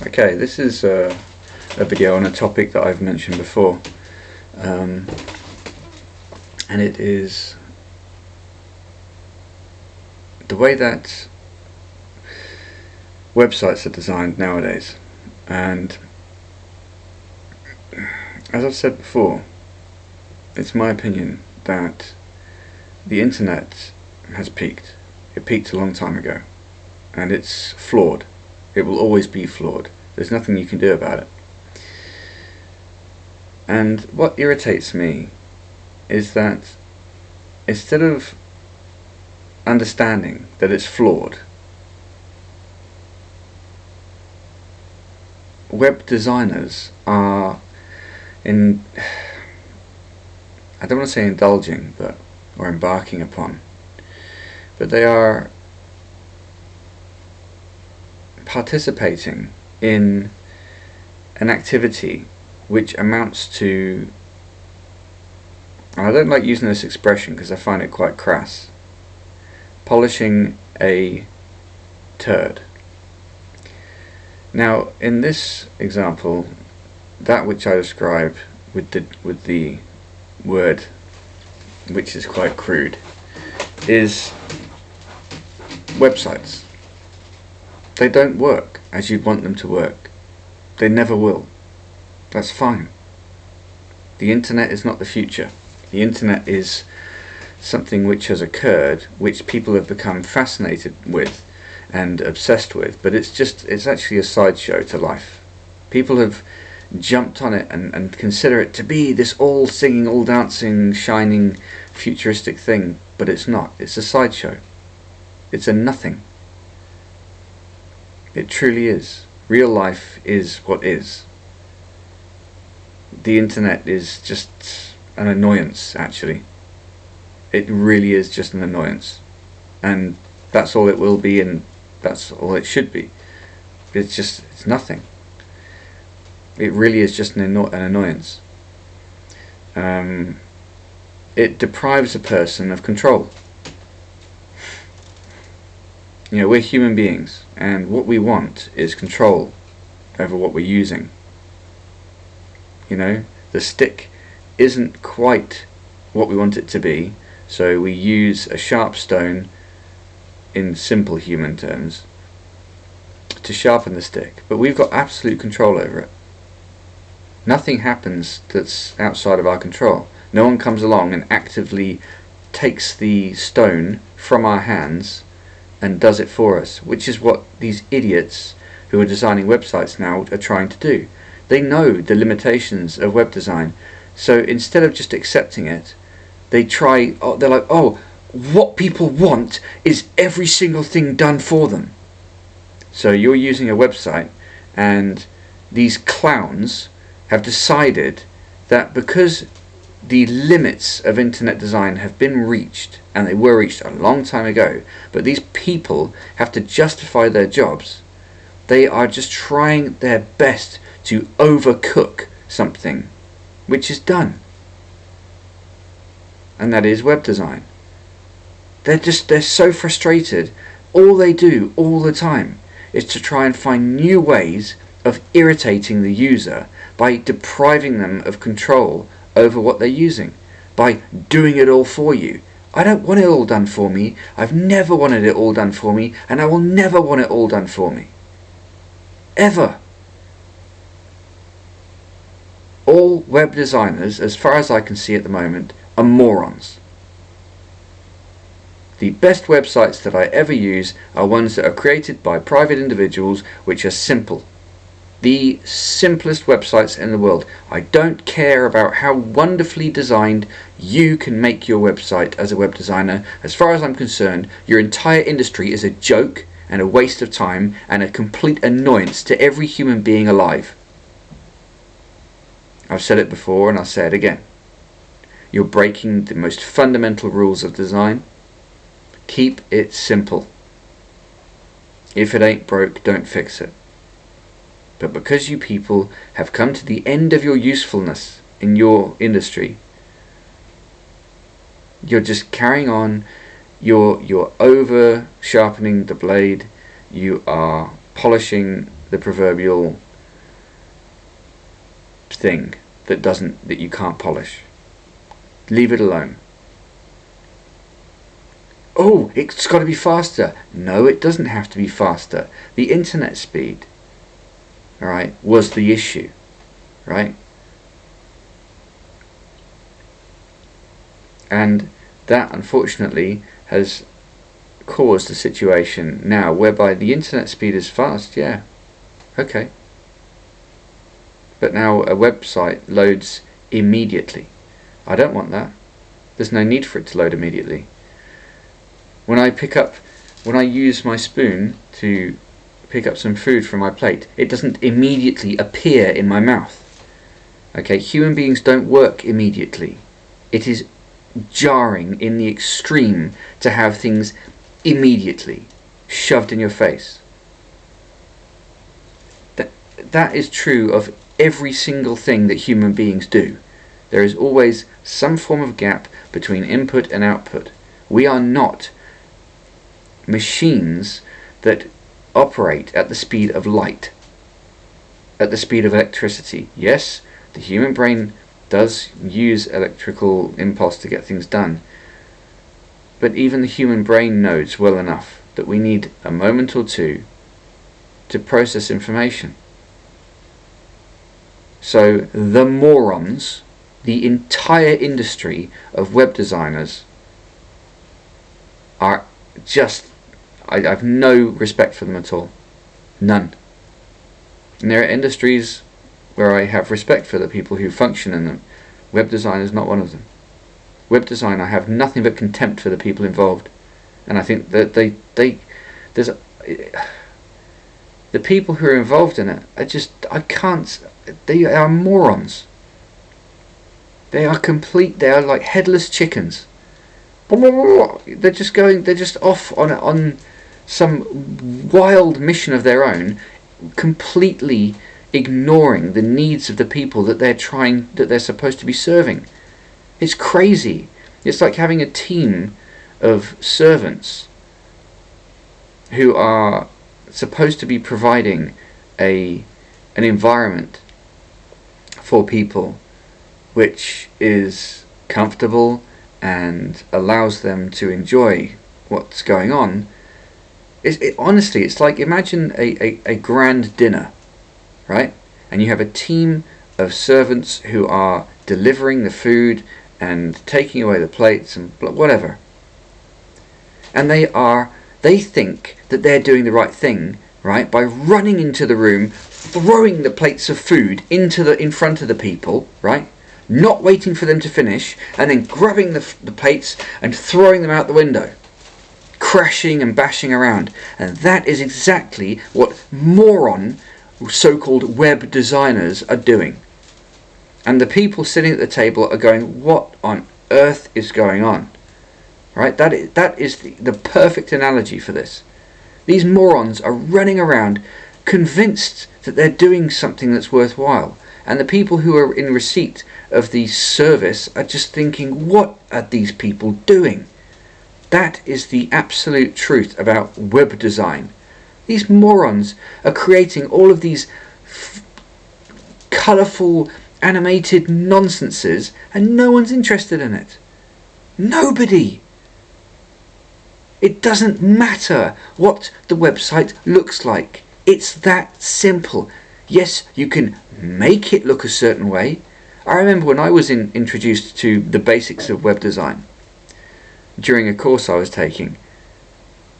Okay, this is a video on a topic that I've mentioned before, and it is the way that websites are designed nowadays. And as I've said before, it's my opinion that the internet has peaked. It peaked a long time ago, and it's flawed. It will always be flawed. There's nothing you can do about it. And what irritates me is that instead of understanding that it's flawed, web designers are I don't want to say indulging, or embarking upon, but they are participating in an activity which amounts to, and I don't like using this expression because I find it quite crass, polishing a turd. Now, in this example, that which I describe with the word, which is quite crude, is websites. They don't work as you'd want them to work. They never will. That's fine. The internet is not the future. The internet is something which has occurred, which people have become fascinated with and obsessed with, but it's actually a sideshow to life. People have jumped on it and consider it to be this all singing, all dancing, shining, futuristic thing, but it's not. It's a sideshow. It's a nothing. It truly is. Real life is what is. The internet is just an annoyance, actually. It really is just an annoyance. And that's all it will be, and that's all it should be. It's nothing. It really is just an annoyance. It deprives a person of control. You know, we're human beings, and what we want is control over what we're using. You know, the stick isn't quite what we want it to be, so we use a sharp stone, in simple human terms, to sharpen the stick, but we've got absolute control over it. Nothing happens that's outside of our control. No one comes along and actively takes the stone from our hands and does it for us, which is what these idiots who are designing websites now are trying to do. They know the limitations of web design, so instead of just accepting it, they're like, oh, what people want is every single thing done for them. So you're using a website, and these clowns have decided that because the limits of internet design have been reached, and they were reached a long time ago, but these people have to justify their jobs. They are just trying their best to overcook something which is done, and that is web design. They're so frustrated. All they do all the time is to try and find new ways of irritating the user by depriving them of control over what they're using, by doing it all for you. I don't want it all done for me. I've never wanted it all done for me, and I will never want it all done for me. Ever. All web designers, as far as I can see at the moment, are morons. The best websites that I ever use are ones that are created by private individuals, which are simple. The simplest websites in the world. I don't care about how wonderfully designed you can make your website as a web designer. As far as I'm concerned, your entire industry is a joke and a waste of time and a complete annoyance to every human being alive. I've said it before and I'll say it again. You're breaking the most fundamental rules of design. Keep it simple. If it ain't broke, don't fix it. But because you people have come to the end of your usefulness in your industry, you're just carrying on, you're over sharpening the blade, you are polishing the proverbial thing that you can't polish. Leave it alone. Oh, it's got to be faster. No, it doesn't have to be faster. The internet speed, all right, was the issue, right? And that, unfortunately, has caused a situation now whereby the internet speed is fast, yeah, okay. But now a website loads immediately. I don't want that. There's no need for it to load immediately. When I use my spoon to pick up some food from my plate, it doesn't immediately appear in my mouth. Okay, human beings don't work immediately. It is jarring in the extreme to have things immediately shoved in your face. That is true of every single thing that human beings do. There is always some form of gap between input and output. We are not machines that operate at the speed of light, at the speed of electricity. Yes, the human brain does use electrical impulse to get things done, but even the human brain knows well enough that we need a moment or two to process information. So the morons, the entire industry of web designers, are just, I have no respect for them at all. None. And there are industries where I have respect for the people who function in them. Web design is not one of them. Web design, I have nothing but contempt for the people involved. And I think that the people who are involved in it, they are morons. They are like headless chickens. They're just off on some wild mission of their own, completely ignoring the needs of the people that they're supposed to be serving. It's crazy. It's like having a team of servants who are supposed to be providing an environment for people which is comfortable and allows them to enjoy what's going on. Honestly, it's like, imagine a grand dinner, right? And you have a team of servants who are delivering the food and taking away the plates and whatever. And they think that they're doing the right thing, right? By running into the room, throwing the plates of food in front of the people, right? Not waiting for them to finish, and then grabbing the plates and throwing them out the window, crashing and bashing around. And that is exactly what moron so-called web designers are doing. And the people sitting at the table are going, what on earth is going on? Right? That is the perfect analogy for this. These morons are running around convinced that they're doing something that's worthwhile. And the people who are in receipt of the service are just thinking, what are these people doing? That is the absolute truth about web design. These morons are creating all of these colourful, animated nonsenses, and no one's interested in it. Nobody. It doesn't matter what the website looks like. It's that simple. Yes, you can make it look a certain way. I remember when I was introduced to the basics of web design during a course I was taking.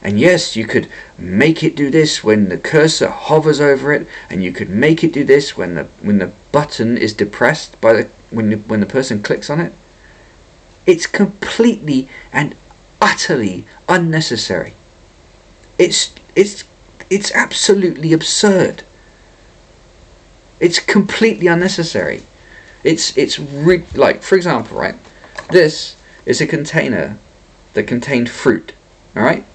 And yes, you could make it do this when the cursor hovers over it, and you could make it do this when the button is depressed when the person clicks on it. It's completely and utterly unnecessary. It's absolutely absurd. It's completely unnecessary. Like, for example, right? This is a container that contained fruit. All right.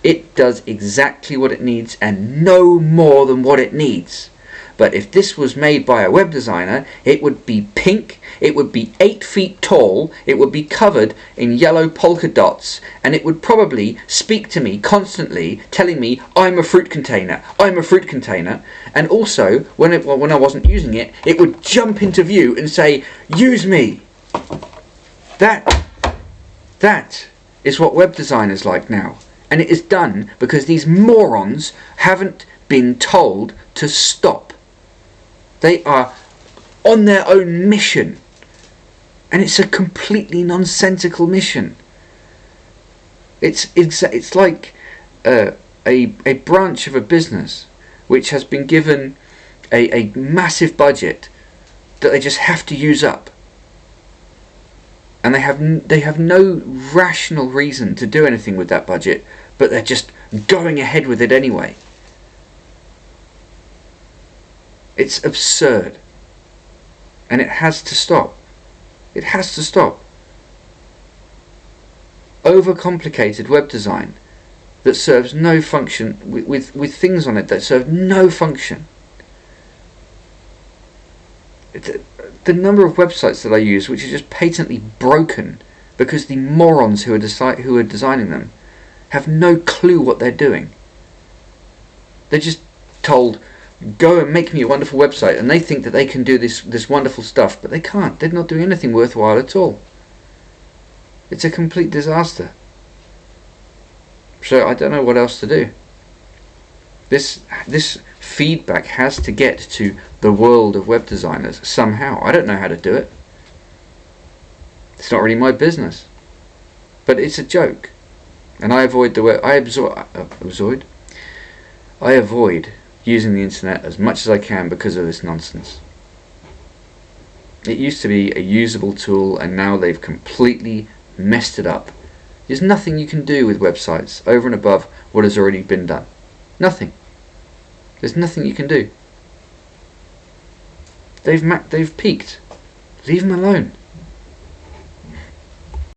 It does exactly what it needs and no more than what it needs. but if this was made by a web designer, it would be pink, it would be 8 feet tall, it would be covered in yellow polka dots, and it would probably speak to me constantly, telling me, I'm a fruit container, I'm a fruit container. And also, when I wasn't using it, it would jump into view and say, use me. That is what web design is like now. And it is done because these morons haven't been told to stop. They are on their own mission. And it's a completely nonsensical mission. It's like a branch of a business which has been given a massive budget that they just have to use up. And they have no rational reason to do anything with that budget, but they're just going ahead with it anyway. It's absurd. And it has to stop. It has to stop. Overcomplicated web design that serves no function, with things on it that serve no function. The number of websites that I use which are just patently broken because the morons who are designing them have no clue what they're doing. They're just told, go and make me a wonderful website, and they think that they can do this wonderful stuff, but they can't. They're not doing anything worthwhile at all. It's a complete disaster. So I don't know what else to do. This feedback has to get to the world of web designers somehow. I don't know how to do it. It's not really my business. But it's a joke. And I avoid I avoid using the internet as much as I can because of this nonsense. It used to be a usable tool, and now they've completely messed it up. There's nothing you can do with websites over and above what has already been done. Nothing. There's nothing you can do. They've peaked. Leave them alone.